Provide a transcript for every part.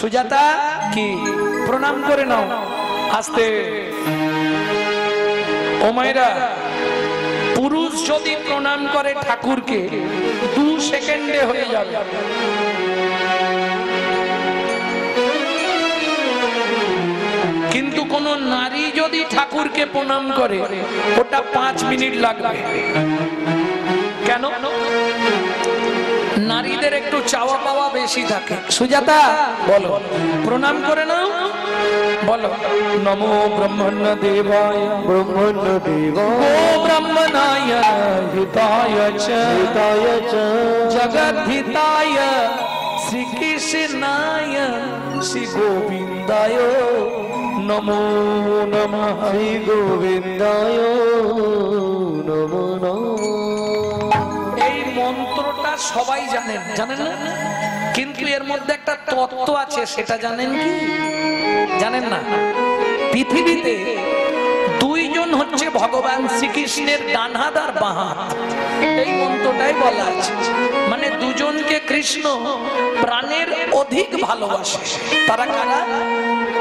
সুজাতা কি প্রণাম করে নাও আস্তে। ও মায়েরা, পুরুষ যদি প্রণাম করে ঠাকুরকে 2 সেকেন্ডে হয়ে যাবে। কিন্তু কোন নারী যদি ঠাকুরকে প্রণাম করে ওটা 5 মিনিট লাগবে। কেন? নারীদের একটু চাওয়া পাওয়া বেশি থাকে। সুজাতা বলো, প্রণাম করে নাও, বলো নমো ব্রহ্মণ্য দেবায় ব্রহ্মণ্য দেবায় ব্রহ্মণায় হিতায় চ হিতায় চ জগদ্ধিতায় শ্রীকৃষ্ণায় শ্রী গোবিন্দায় নমো নমঃ। শ্রী গোবিন্দায় নমো নমঃ। এই মন্ত্রটা সবাই জানেন, জানেন না? কিন্তু এর মধ্যে একটা তত্ত্ব আছে, সেটা জানেন কি? জানেন না? পৃথিবীতে 2 জন হচ্ছে ভগবান শ্রীকৃষ্ণের ডান হাত আর বাঁ হাত। এই মন্ত্রটাই বলা আছে, মানে দুজনকে কৃষ্ণ প্রাণের অধিক ভালোবাসে। তারা কারা?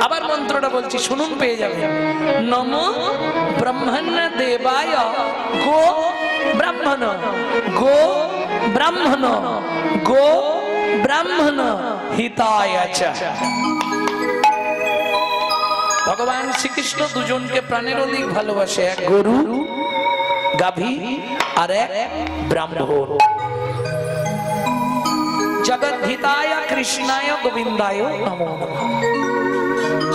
আবার মন্ত্রটা বলছি, শুনুন, পেয়ে যাবেন। নমো ব্রহ্মণ্য দেবায় গো ব্রাহ্মণ গো ব্রাহ্মণ গো ব্রাহ্মণ হিতায় চ। ভগবান শ্রীকৃষ্ণ দুজনকে প্রাণের অধিক ভালোবাসে, এক গরু গাভী আর এক ব্রাহ্মণ। জগদ্ধিতায় কৃষ্ণায় গোবিন্দায় নমো নমঃ।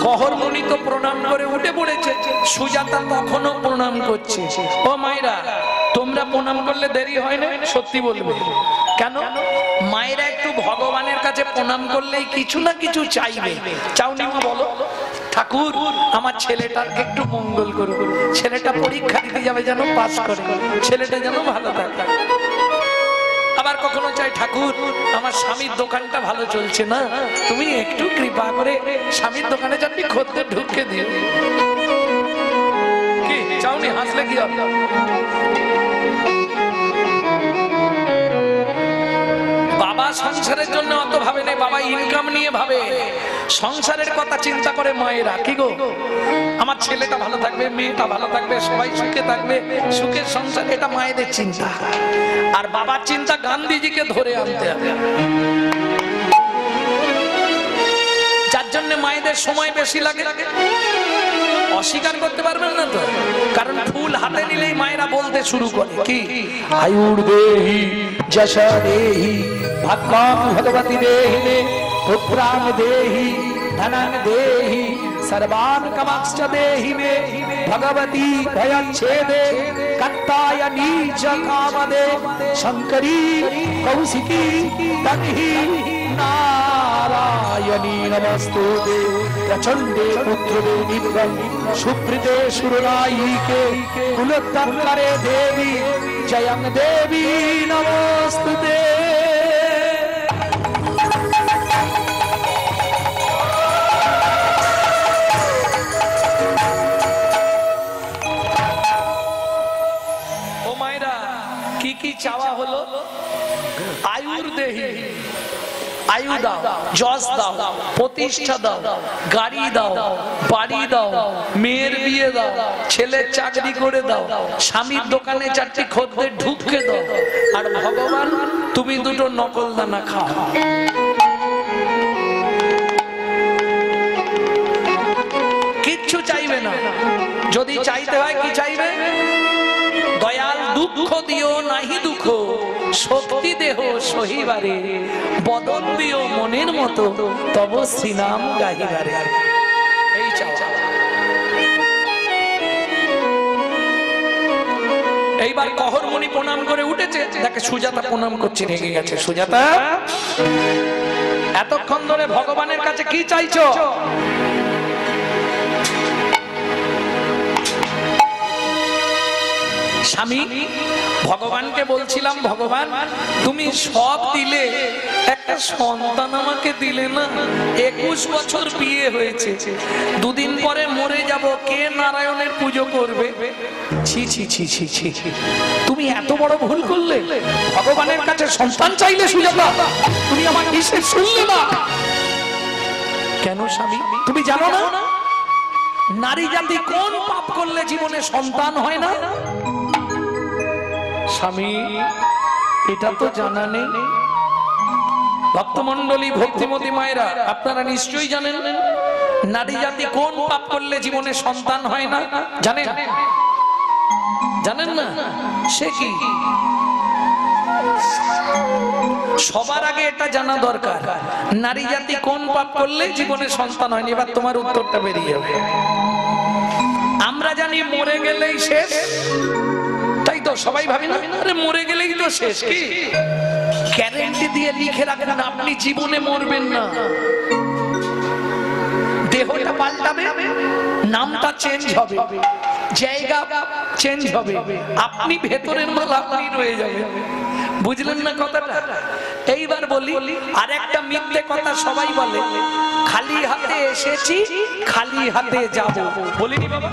কহর মুনি তো প্রণাম করে উঠে পড়েছে, সুজাতা তখনও প্রণাম করছে। ও মায়েরা, তোমরা প্রণাম করলে দেরি হয় না? সত্যি বলবে কেন? মায়েরা একটু ভগবানের কাছে প্রণাম করলেই কিছু না কিছু চাইবে। চাওনি মা? বলো, ঠাকুর আমার ছেলেটাকে একটু মঙ্গল করুন, ছেলেটা পরীক্ষা দিতে যাবে যেন পাস করে, ছেলেটা যেন ভালো থাকে। আবার কখনো চাই, ঠাকুর আমার স্বামীর দোকানটা ভালো চলছে না, তুমি একটু কৃপা করে স্বামীর দোকানে যাতে খদ্দের ঢুকে দিও। কি চাওনি? হাসলে কি হবে? বাবা সংসারের জন্য অত ভাবে না, বাবা ইনকাম নিয়ে ভাবে, সংসারের কথা চিন্তা করে মায়েরা। কি গো, আমার ছেলেটা ভালো থাকবে, মেয়েটা ভালো থাকবে, সবাই সুখে থাকবে, সুখের সংসার, এটা মায়েদের চিন্তা। আর বাবার চিন্তা গান্ধীজিকে ধরে আনতে হবে, যার জন্য মায়েদের সময় বেশি লাগে। অস্বীকার করতে পারবেন না তো, কারণ ফুল হাতে নিলেই মায়েরা বলতে শুরু করে কি, আয়ুর দেহি যশা দেহি ভগবান ভগবতী দেহি পুত্রাং দেহি ধনং দেহি सर्वान् कामांश्च देहि मे भगवती भयच्छेदे कत्तायनी च कामदे शंकरी कौशिकी तन्हि नारायणी नमस्तुते प्रचंडे पुत्रदे नित्यं सुप्रीते सुरनायिके कुलोत्तंकरे देवी जयं देवी नमस्तुते। কি চাওয়া হলো? আয়ুর দেহি, আয়ু দাও, যশ দাও, প্রতিষ্ঠা দাও, গাড়ি দাও, বাড়ি দাও, মেয়ের বিয়ে দাও, ছেলের চাকরি করে দাও, স্বামীর দোকানে 4টি খদ্দের ঢুকে দাও, আর ভগবান তুমি 2টো নকল দানা খাও। কিচ্ছু চাইবে না। যদি চাইতে হয় কি চাইবে? দয়াল দুঃখ দিও নাহি দুঃখ, শক্তি দেহ সহিবারে, বদন দিও মনের মতো, তব শ্রীনাম গাহিবারে। এই চাওয়া। এইবার কহর মুনি প্রণাম করে উঠেছে, দেখে সুজাতা প্রণাম করছে, রেগে গেছে। সুজাতা, এতক্ষণ ধরে ভগবানের কাছে কি চাইছো? স্বামী, ভগবানকে বলছিলাম, ভগবান তুমি সব দিলে, একটা সন্তান আমাকে দিলে না। 21 বছর বিয়ে হয়েছে, 2 দিন পরে মরে যাব, কে নারায়ণের পুজো করবে? ছি ছি ছি ছি ছি, তুমি এত বড় ভুল করলে। ভগবানের কাছে সন্তান চাইলে সুজাতা, তুমি আমার কিসের শুনলে না? কেন স্বামী তুমি জানো না নারী জাতি কোন পাপ করলে জীবনে সন্তান হয় না? স্বামী এটা তো জানা নেই। ভক্তমণ্ডলী ভক্তিমতী মায়েরা আপনারা নিশ্চয়ই জানেন নারী জাতি কোন পাপ করলে জীবনে সন্তান হয় না? জানেন? জানেন না? সে কি? সবার আগে এটা জানা দরকার নারী জাতি কোন পাপ করলে জীবনে সন্তান হয়নি। এবার তোমার উত্তরটা বেরিয়ে যাবে। আমরা জানি মরে গেলেই শেষ, তাই তো সবাই ভাবি না আরে মরে গেলেই তো শেষ। কি গ্যারান্টি দিয়ে লিখে রাখেন আপনি জীবনে মরবেন না, দেহটা পাল্টাবে, নামটা চেঞ্জ হবে, জায়গা চেঞ্জ হবে, আপনি ভেতরের মাল আপনি রয়ে যাবে। বুঝলেন না কথাটা? এইবার বলি আর একটা মিথ্যে কথা সবাই বলে, খালি হাতে এসেছি খালি হাতে যাব। বলিনি বাবা?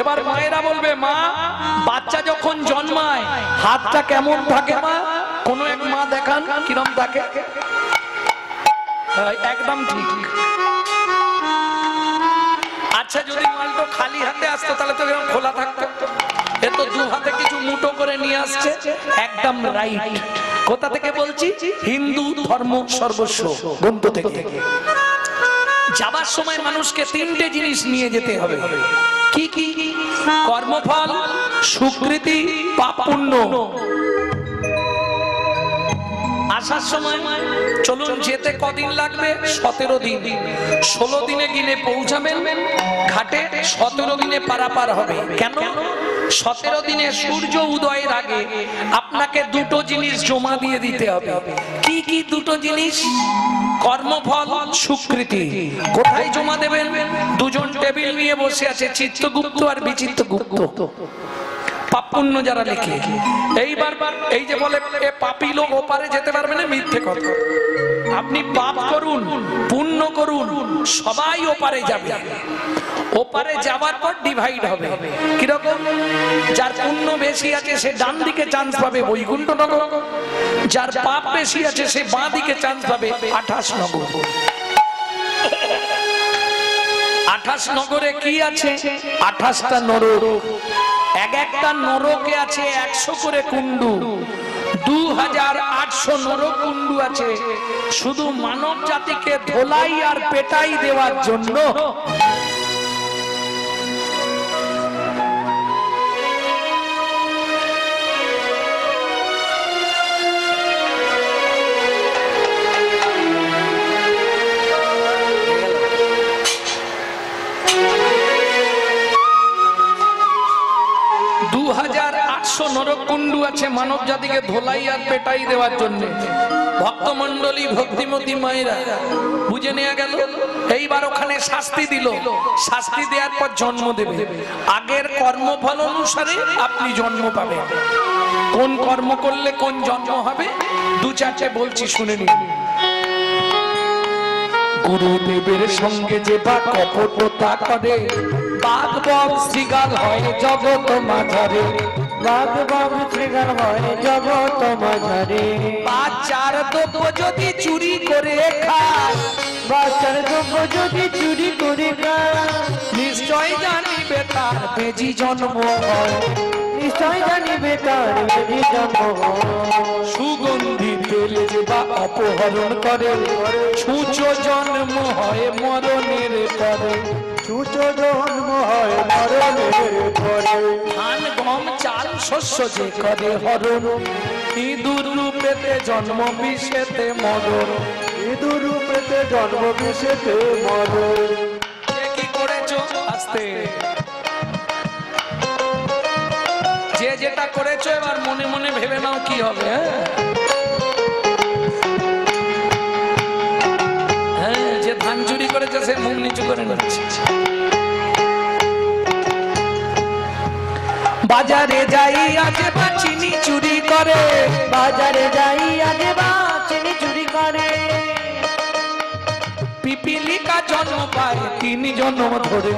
এবার মায়েরা বলবে মা বাচ্চা যখন জন্মায় হাতটা কেমন থাকে মা? কোন এক মা দেখান কিরম থাকে। একদম ঠিক। আচ্ছা যদি মালটা খালি হাতে আসতো তাহলে তো এরকম খোলা থাকতো। এ তো দু হাতে কিছু মুঠো করে নিয়ে আসছে, একদম রাইট। কোথা থেকে বলছি? হিন্দু ধর্ম সর্বস্ব গ্রন্থ থেকে। যাবার সময় মানুষকে তিনটে জিনিস নিয়ে যেতে হবে। কি কি? কর্মফল, সুকৃতি, পাপ পুণ্য। আসার সময় চলুন যেতে কদিন লাগবে? 17 দিন। 16 দিনে গিয়ে পৌঁছাবেন ঘাটে, 17 দিনে পারাপার হবে। কেন? 17 দিনে সূর্য উদয়ের আগে আপনাকে দুটো জিনিস জমা দিয়ে দিতে হবে। কি কি দুটো জিনিস? কর্মফল, সুকৃতি। কোথায় জমা দেবেন? দুজন টেবিল নিয়ে বসে আছে, চিত্তগুপ্ত আর বিচিত্রগুপ্ত। পাপ পুণ্য যারা লেখে। এইবার এই যে বলে পাপী লোক ওপারে যেতে পারবে না, মিথ্যে কথা। আপনি পাপ করুন পুণ্য করুন সবাই ওপারে যাবে। ওপারে যাওয়ার পর ডিভাইড হবে। কিরকম? যার পুণ্য বেশি আছে সে ডান দিকে চান্স পাবে বৈকুণ্ঠ নগর, যার পাপ বেশি আছে সে বাঁ দিকে চান্স পাবে 28 নগর। 28 নগরে কি আছে? 28টা নরক। এক একটা নরকে আছে 100 করে কুণ্ডু। 2800 নরক কুণ্ডু আছে শুধু মানব জাতিকে ধোলাই আর পেটাই দেওয়ার জন্য। নরকুণ্ডু আছে মানব জাতিকে ধোলাই আর পেটাই দেওয়ার জন্য। ভক্তমণ্ডলী ভক্তিমতী মায়েরা বুঝে নেওয়া গেল। এইবার ওখানে শাস্তি দিল, শাস্তি দেওয়ার পর জন্ম দেবে। আগের কর্মফল অনুসারে আপনি জন্ম পাবেন। কোন কর্ম করলে কোন জন্ম হবে 2-4টে বলছি, শুনে নিন। গুরুদেবের সঙ্গে যে বা কপটতা করে, বাঘ বক শৃগাল হয় জগৎ মাঝারে। বাঘ বক শৃগাল হয় জগৎ মাঝারে। বাচ্চার দ্রব্য যদি চুরি করে খায়, বাচ্চার দ্রব্য যদি চুরি করে খায়, নিশ্চয় জানিবে তার বেজি জন্ম হয়। নিশ্চয় জানিবে তার বেজি জন্ম হয়। সুগন্ধি তেল যে বা অপহরণ করে, ছুঁচো জন্ম হয় মরণের পরে। ছুঁচো জন্ম হয় মরণের পরে। ধান গম চাল শস্য যে করে হরণ, ইঁদুর রূপেতে জন্ম বিষেতে মরণ। ইঁদুর রূপেতে জন্ম বিষেতে মরণ। কি করেছো? আস্তে। যে যেটা করেছো এবার মনে মনে ভেবে নাও কি হবে। হ্যাঁ, যে ধান চুরি করেছে সে মুখ নিচু করে নিচ্ছে। বাজারে যাই আগে বা চিনি চুরি করে, বাজারে যাই আগে বা চিনি চুরি করে। পিপিলিকা জন্ম পায় 3 জন্ম ধরে।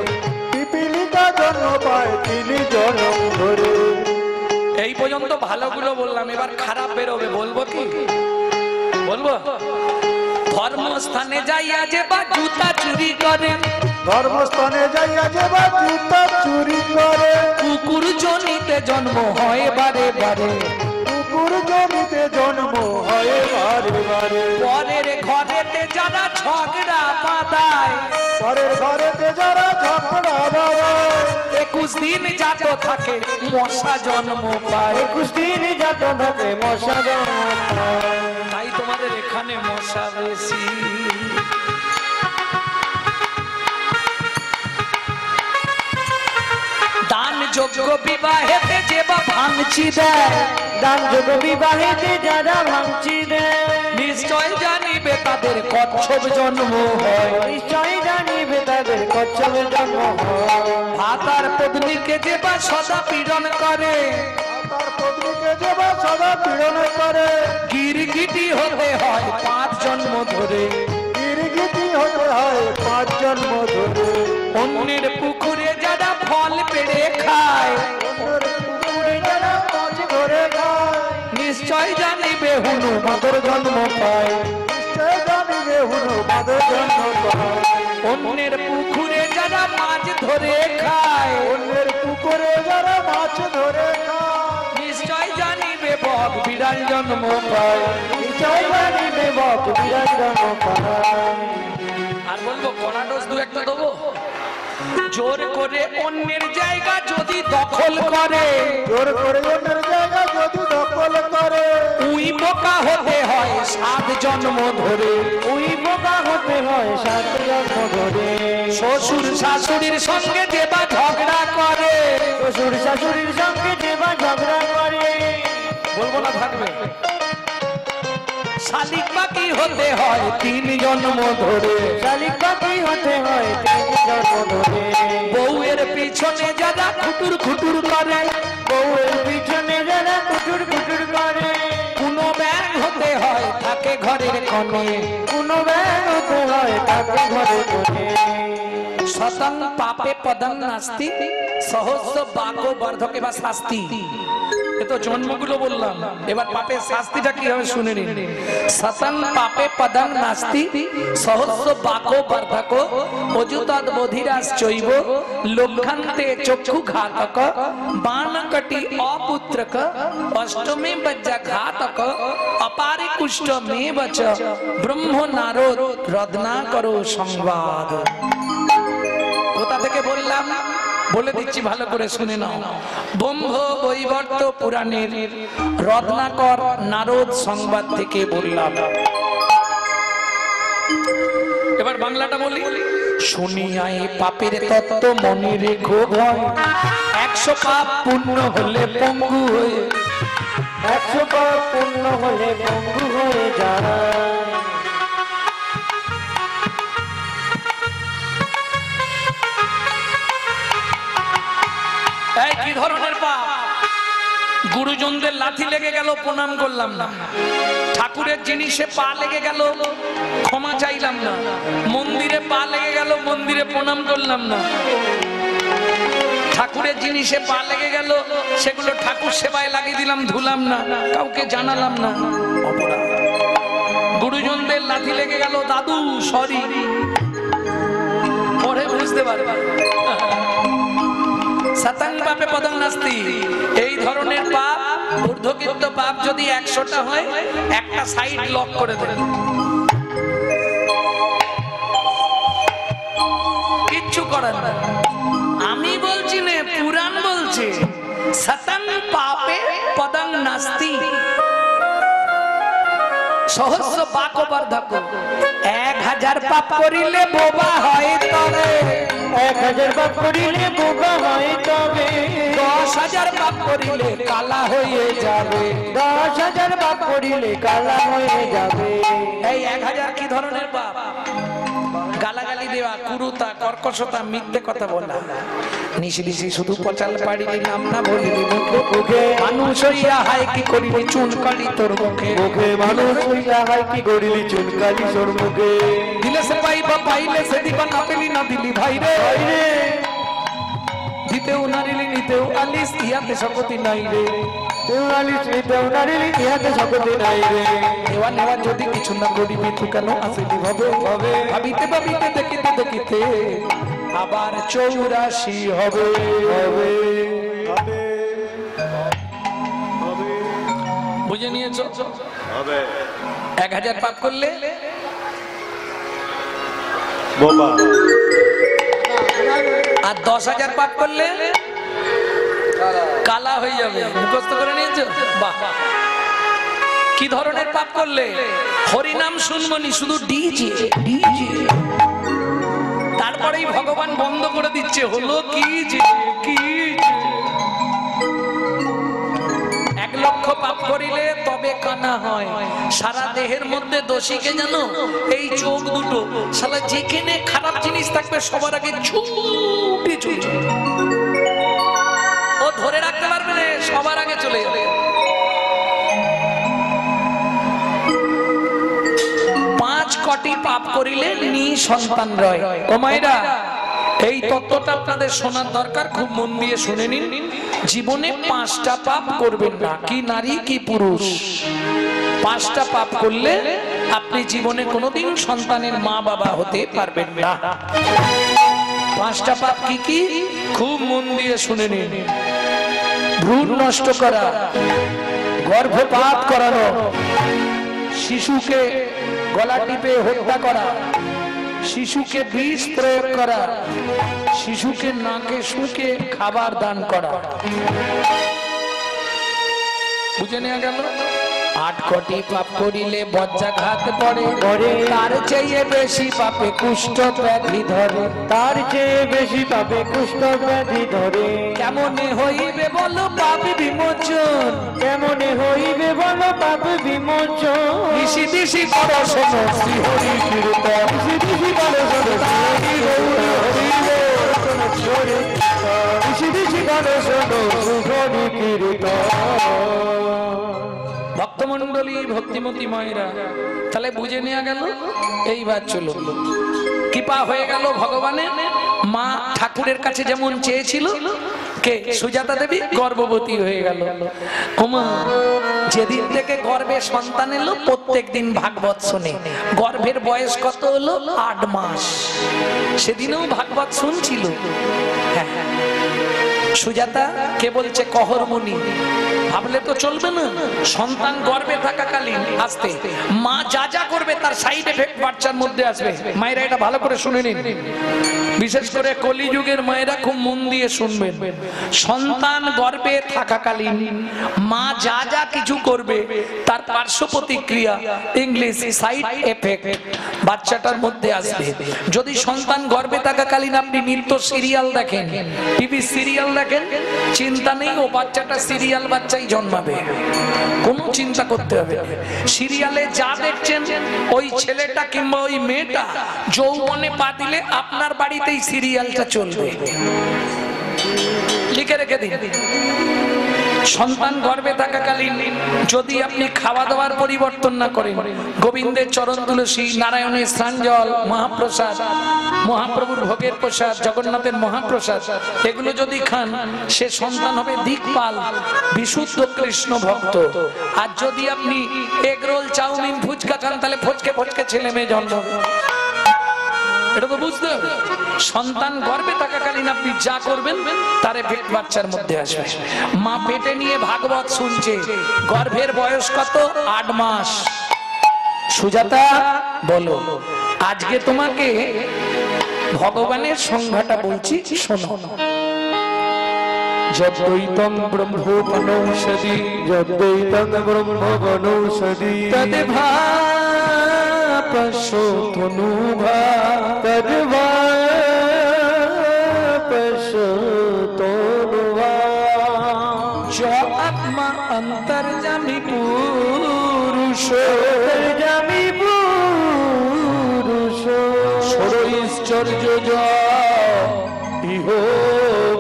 পিপিলিকা জন্ম পায় 3 জন্ম ধরে। এই পর্যন্ত ভালোগুলো বললাম, এবার খারাপ বেরোবে। বলবো কি? বলবো? ধর্মস্থানে যাইয়া যে বা জুতা চুরি করে, ধর্মস্থানে যাইয়া যে বা জুতা চুরি করে, কুকুর জনিতে জন্ম হয় বারে বারে, কুকুর জমিতে জন্ম হয় বারে বারে, পরের ঘরেতে যারা ঝগড়া বাঁধায়, পরের ঘরেতে যারা ঝগড়া বাড়ায়, 21 দিন জাত থাকে মশা জন্ম পায়। 21 দিন যাত থাকে মশা জন্ম পায়। তাই তোমাদের এখানে মশা বেশি। দান যোগ্য বিবাহেতে যে বা ভাঙচি দেয়, দান যোগ্য বিবাহেতে যারা ভাঙচি দেয়, নিশ্চয় জানিবে তাদের কচ্ছপ জন্ম হয়। নিশ্চয় জানিবে তাদের কচ্ছপের জন্ম হয়। ভাতার পত্নীকে যে বা সদা পীড়ন করে, তার পত্নীকে যে বা সদা পীড়ন করে, গিরগিটি হতে হয় 5 জন্ম ধরে, গিরগিটি হতে হয় 5 জন্ম ধরে, অন্যের পুকুরে যারা ফল পেড়ে খায়, অন্যের পুকুরে যারা মাছ ধরে খায়, নিশ্চয় জানিবে হনুমাদের জন্ম পায়। নিশ্চয় জানিবে হনুমাদের জন্ম পায়। অন্যের পুকুরে যারা মাছ ধরে খায়, অন্যের পুকুরে যারা মাছ ধরে খায়, নিশ্চয় জানিবে বক বিড়াল জন্ম পায়। নিশ্চয় জানিবে বক বিড়াল জন্ম পায়। আর বলবো কড়াডোজ 2-1টা দেবো। জোর করে অন্যের জায়গা যদি দখল করে, জোর করে অন্যের জায়গা যদি দখল করে, উই বোকা হতে হয় 7 জন্ম ধরে, ওই বোকা হতে হয় 7 জন্ম ধরে। শ্বশুর শাশুড়ির সঙ্গে যে বা ঝগড়া করে, শ্বশুর শাশুড়ির সঙ্গে যে বা ঝগড়া করে, বলবো না থাকবে, শালিক বাকি হতে হয় 3 জন্ম ধরে, শালিক পাখি হতে হয় 3 জন্ম ধরে। বউয়ের পিছনে যারা খুটুর খুটুর করে, বউয়ের পিছনে যারা কুটুর কুটুর করে, কোনো ব্যাং হতে হয় থাকে ঘরের কোণে, কোনো ব্যাগ হতে হয় তাকে ঘরে ঘরে। শতং পাপে পদং নাস্তি সহস্র বাকো বর্ধকে বা শাস্তি। এ তো জন্মগুলো বললাম, এবার পাপের শাস্তিটা কি হবে শুনে নিন। শতং পাপে পদং নাস্তি সহস্র বাকো বর্ধক অযুতদ বধিরাশ্চৈব লোকান্তে চক্ষু ঘাতক বাণকটি অপুত্রক অষ্টমে বজ্জা ঘাতক অপারে কুষ্ঠ মে বচ ব্রহ্ম নারদ রদনা করো সংবাদ। কোথা থেকে বললাম বলে দিচ্ছি, ভালো করে শুনে নাও। ব্রহ্ম বৈবর্ত পুরাণের রত্নাকর নারদ সংবাদ থেকে বললাম। এবার বাংলাটা বলি। শুনিয়াই পাপের তত্ত্ব মনে রেখো ভয়, 100 পাপ পূর্ণ হলে পঙ্গু হয়ে, 100 পাপ পূর্ণ হলে পঙ্গু হয়ে যায়। এই কি ধরনের পাপ? গুরুজনদের লাথি লেগে গেল প্রণাম করলাম না, ঠাকুরের জিনিসে পা লেগে গেল ক্ষমা চাইলাম না, মন্দিরে পা লেগে গেল মন্দিরে প্রণাম করলাম না, ঠাকুরের জিনিসে পা লেগে গেল সেগুলো ঠাকুর সেবায় লাগিয়ে দিলাম ধুলাম না, কাউকে জানালাম না, অপরাধ। গুরুজনদের লাথি লেগে গেল দাদু সরি, পরে বুঝতে পারবে। শতং পাপে পদং নাস্তি, এই ধরনের পাপ ঊর্ধ্বকৃত পাপ যদি 100টা হয় একটা সাইড লক করে দেন, কিচ্ছু করার না। আমি বলছি না, পুরাণ বলছে শতং পাপে পদং নাস্তি সহস্র বাকো বর্ধক। 1000 পাপ করিলে বোবা হয় তবে, 1000 পাপ করিলে বোবা হয় তবে, 10,000 পাপ করিলে কালা হয়ে যাবে, 10,000 পাপ করিলে কালা হয়ে যাবে। এই 1000 কি ধরনের পাপ? গালাগালি দেওয়া, কুরুতা, কর্কশতা, মিথ্যে কথা বলা, নিশি নিশি শুধু পচাল পাড়িলি নাম না বলিলি মুখে মুখে, মানুষ হইয়া হাই কি করিলি চুনকালি তোর মুখে মুখে, মানুষ হইয়া হয় কি করিলি চুনকালি তোর মুখে। দিলে সে পাইবা পাইলে সে দিবা, না পেলি না দিলি ভাই রে, দিতেও না নিলি নিতেও আলিস, ইহাতে শকতি নাই রে। তেওনালি শ্রী তেওনারি ইহাতে সকতে নাই রে নেওয়া নেওয়া যদি কিছু না করিবি তু কেন আসিলি ভাবে হবে ভাবিতে ভাবিতে দেখিতে দেখিতে আবার 84 হবে হবে বুঝে নিয়েছো? হবে 1000 পাপ করলে বোমা আর 10,000 পাপ করলে কালা হয়ে যাবে। মুখস্থ করে নিয়েছো? বাহ। কি ধরনের পাপ করলে? হরিনাম শুনবনি, শুধু ডিজে ডিজে। তারপরেই ভগবান বন্ধ করে দিচ্ছে, হলো কি যে কি যে। 1 লক্ষ পাপ করিলে তবে কানা হয়। সারা দেহের মধ্যে দোষীকে জানো? এই চোখ দুটো। শালা যেখানে খারাপ জিনিস থাকবে সবার আগে ছুটে ছুটে ও ধরে রাখতে পারবে না, সবার আগে চলে যাবে। 5 কোটি পাপ করিলে নিঃসন্তান রয়। ও মায়েরা, এই তত্ত্বটা আপনাদের শোনার দরকার, খুব মন দিয়ে শুনে নিন। জীবনে 5টা পাপ করবেন না, কি নারী কি পুরুষ। 5টা পাপ করলে আপনি জীবনে কোনোদিন সন্তানের মা বাবা হতে পারবেন না। 5টা পাপ কি কি? খুব মন দিয়ে শুনে নিন। ভ্রূণ নষ্ট করা, গর্ভপাত করানো, শিশুকে গলা টিপে হত্যা করা, শিশুকে বিষ প্রয়োগ করা, শিশুকে নাকে শুকে খাবার দান করা। বুঝে নেওয়া গেল? 8 কোটি পাপ করিলে বজ্রাঘাত পড়ে, তার চেয়ে বেশি পাপে কুষ্ঠ ব্যাধি ধরে। তার চেয়ে বেশি পাবে কুষ্ঠ ব্যাধি ধরে। কেমনে হইবে বলো পাপ বিমোচন? কেমনে হইবে বলো পাপ বিমোচন? দিশি দিশি করো শোনো শ্রী হরি কীর্তন। দিশি দিশি বলো শোনো শ্রী হরি কীর্তন। দিশি দিশি বলো শোনো শ্রী হরি কীর্তন। ভক্তমন্ডলী, ভক্তিমতী মায়েরা, তাহলে বুঝে নেওয়া গেল। এইবার চলো, কৃপা হয়ে গেল ভগবানের। মা ঠাকুরের কাছে যেমন চেয়েছিল, কে? সুজাতা দেবী গর্ভবতী হয়ে গেল। ওমা, যেদিন থেকে গর্ভে সন্তান এলো প্রত্যেক দিন ভাগবত শোনে। গর্ভের বয়স কত হলো? 8 মাস। সেদিনও ভাগবত শুনছিল। হ্যাঁ, সুজাতা কে বলছে? কহরমণি। ভাবলে তো চলবে না। সন্তান গর্ভে থাকাকালীন আসতে মা যা যা করবে তার সাইড এফেক্ট বাচ্চার মধ্যে আসবে। মায়েরা এটা ভালো করে শুনে নিন, বিশেষ করে কলিযুগের মায়েরা খুব মন দিয়ে শুনবেন। সন্তান গর্ভে থাকাকালীন মা যা যা কিছু করবে তার পার্শ্ব প্রতিক্রিয়া, ইংলিশ সাইড এফেক্ট, বাচ্চাটার মধ্যে আসবে। যদি সন্তান গর্ভে থাকাকালীন আপনি নিত্য সিরিয়াল দেখেন, টিভি সিরিয়াল দেখেন, চিন্তা নেই, ও বাচ্চাটা সিরিয়াল বাচ্চাই জন্মাবে। কোনো চিন্তা করতে হবে। সিরিয়ালে যা দেখছেন ওই ছেলেটা কিংবা ওই মেয়েটা যৌবনে পা দিলে আপনার বাড়িতেই সিরিয়ালটা চলবে। লিখে রেখে দিন। সন্তান গর্ভে থাকাকালীন যদি আপনি খাওয়া দাওয়ার পরিবর্তন না করেন, গোবিন্দের চরণ তুলসী, নারায়ণের স্নান জল, মহাপ্রসাদ, মহাপ্রভুর ভোগের প্রসাদ, জগন্নাথের মহাপ্রসাদ, এগুলো যদি খান, সে সন্তান হবে দিকপাল, বিশুদ্ধ কৃষ্ণ ভক্ত। আর যদি আপনি এগ রোল, চাউমিন, ফুচকা খান, তাহলে ফচকে ফচকে ছেলে মেয়ে জন্মাবে। এটা তো বুঝতে হবে। সন্তান গর্ভে থাকাকালীন আপনি যা করবেন তার এফেক্ট বাচ্চার মধ্যে আসবে। মা পেটে নিয়ে ভাগবত শুনছে, গর্ভের বয়স কত? 8 মাস। সুজাতা বলো, আজকে তোমাকে ভগবানের সংজ্ঞাটা বলছি, শোনো। যদ্বৈতং ব্রহ্মোপনৌষধি, যদ্বৈতং ব্রহ্মবনৌষধি, তদ্ভা পশোতনুভা, তদ্ভা পশোতনুভা। जो आत्मा अंतर्जामी पुरुष, অন্তর্যামী পুরুষ, ষড়ৈশ্বর্য ইহ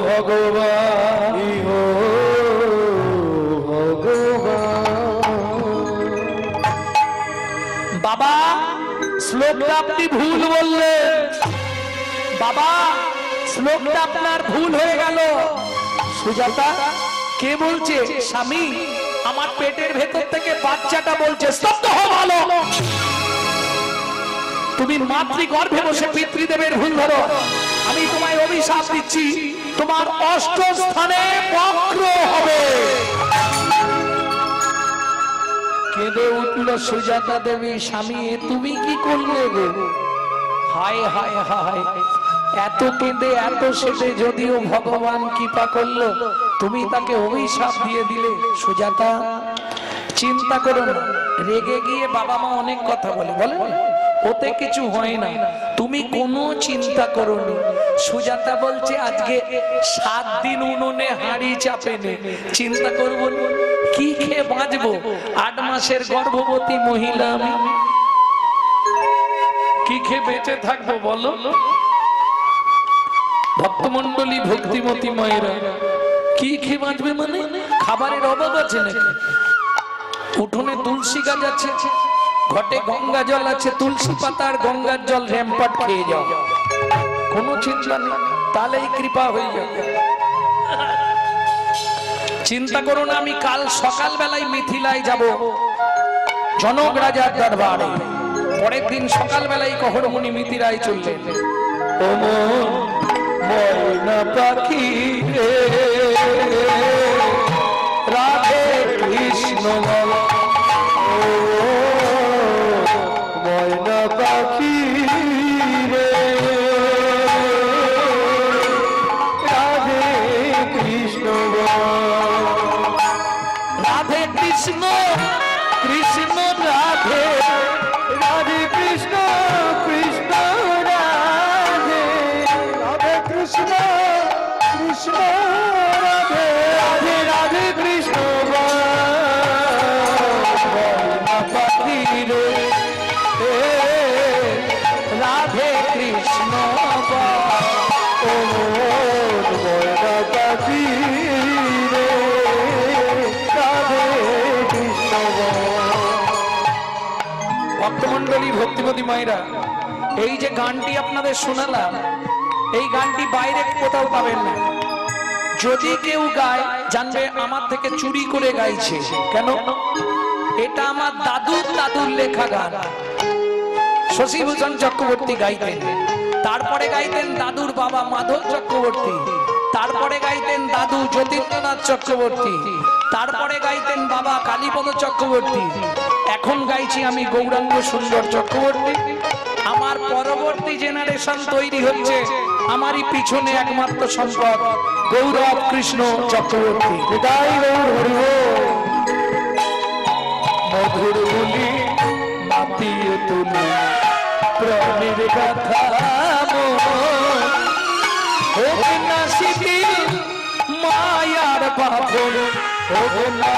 ভগবান, ইহ ভগবান। বাবা শ্লোকটা আপনি ভুল বললেন। বাবা শ্লোকটা আপনার ভুল হয়ে গেল। সুজাতা কে বলছে? স্বামী, আমার পেটের ভেতর থেকে বাচ্চাটা বলছে স্তব্ধ হও ভালো। তুমি মাতৃগর্ভে বসে পিতৃদেবের ভুল ধরো। আমি তোমায় অভিশাপ দিচ্ছি, তোমার অষ্টম স্থানে বক্র হবে। কেঁদে উঠল সুজাতা দেবী, স্বামী তুমি কি করলে গো? হায় হায় হায়, এত কেঁদে এত সেদে যদিও ভগবান কৃপা করলো, তুমি তাকে অভিশাপ দিয়ে দিলে। সুজাতা চিন্তা করো না, রেগে গিয়ে বাবা মা অনেক কথা বলে, বলে ওতে কিছু হয় না, তুমি কোনো চিন্তা করো নি। সুজাতা বলছে আজকে 7 দিন উনুনে হাঁড়ি চাপে নে, চিন্তা করবো কি খেয়ে বাঁচবো? 8 মাসের গর্ভবতী মহিলা আমি, কি খেয়ে বেঁচে থাকবো বলো? ভক্তমন্ডলী, ভক্তিমতী মায়েরা, কি খেয়ে বাঁচবে মানে? খাবারের অভাব আছে নাকি? উঠোনে তুলসী গাছ আছে, ঘটে গঙ্গা জল আছে, তুলসী পাতার গঙ্গার জল র্যাম্পাট খেয়ে যাও, কোনো চিন্তা নেই, তাহলেই কৃপা হয়ে যাবে। চিন্তা করো না, আমি কাল সকাল বেলায় মিথিলায় যাব জনক রাজার দরবারে। পরের দিন সকাল বেলায় কহরমণি মিথিলায় চললেন। ও ময়না পাখি রে, রাধে কৃষ্ণ বল। ও ময়না পাখি রে, রাধে কৃষ্ণ বল। রাধে কৃষ্ণ কৃষ্ণ রাধে, রাধে কৃষ্ণ কৃষ্ণ রাধে, রাধে কৃষ্ণ কৃষ্ণ রাধে, রাধে রাধে কৃষ্ণ ময়না পাখি রে, রাধে কৃষ্ণ ও ময়না পাখি রে, রাধে কৃষ্ণ। ভক্তমন্ডলী, ভক্তিমতী মায়েরা, এই যে গানটি আপনাদের শোনালাম, এই গানটি বাইরে কোথাও পাবেন না। যদি কেউ গায় জানবে আমার থেকে চুরি করে গাইছে। কেন? এটা আমার দাদুর দাদুর লেখা গান। শশীভূষণ চক্রবর্তী গাইতেন, তারপরে গাইতেন দাদুর বাবা মাধব চক্রবর্তী, তারপরে গাইতেন দাদু জ্যোতির্নাথ চক্রবর্তী, তারপরে গাইতেন বাবা কালীপদ চক্রবর্তী, এখন গাইছি আমি গৌরাঙ্গ সুন্দর চক্রবর্তী। আমার পরবর্তী জেনারেশন তৈরি হচ্ছে, আমারই পিছনে একমাত্র সম্পদ গৌরব কৃষ্ণ চক্রবর্তী। তাই গৌর হরি বল। মধুর বলি মাতিয়ে তুলি প্রাণের কথা হোক না শিথিল মায়ার বাঁধন, হোক না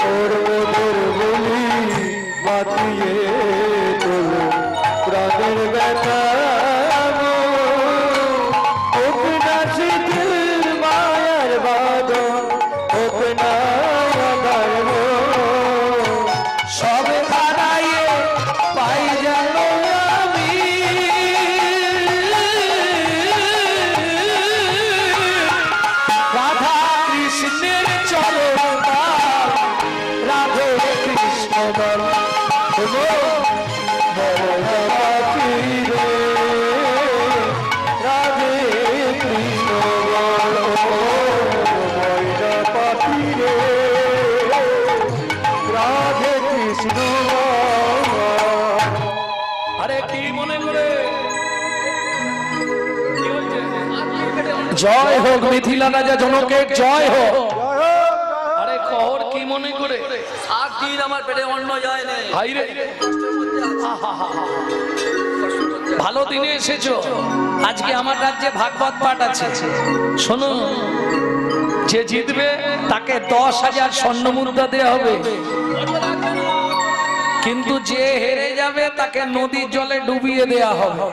ওর মধুর বলি মাতিয়ে তোলো প্রাণের ব্যথা, হোক না শিথিল মায়ার বাঁধন, হোক না আধার সব হারাইয়ে পাই যেন আমি রাধা কৃষ্ণের চরণ, রাধে কৃষ্ণ বল। ময়না পাখি রে, রাধে কৃষ্ণ বল। ময়না পাখি রে, রাধে কৃষ্ণ বল। আরে কি মনে করে? জয় হোক মিথিলা রাজা জনকের জয় হোক। আরে কহর কি মনে করে? 8 দিন আমার পেটে অন্ন যায় না। হাই রে, ভালো দিনে এসেছো। আজকে আমার রাজ্যে ভাগবত পাঠ আছে, শোনো। যে জিতবে তাকে 10,000 স্বর্ণ মুদ্রা দেওয়া হবে, কিন্তু যে হেরে যাবে তাকে নদীর জলে ডুবিয়ে দেওয়া হবে।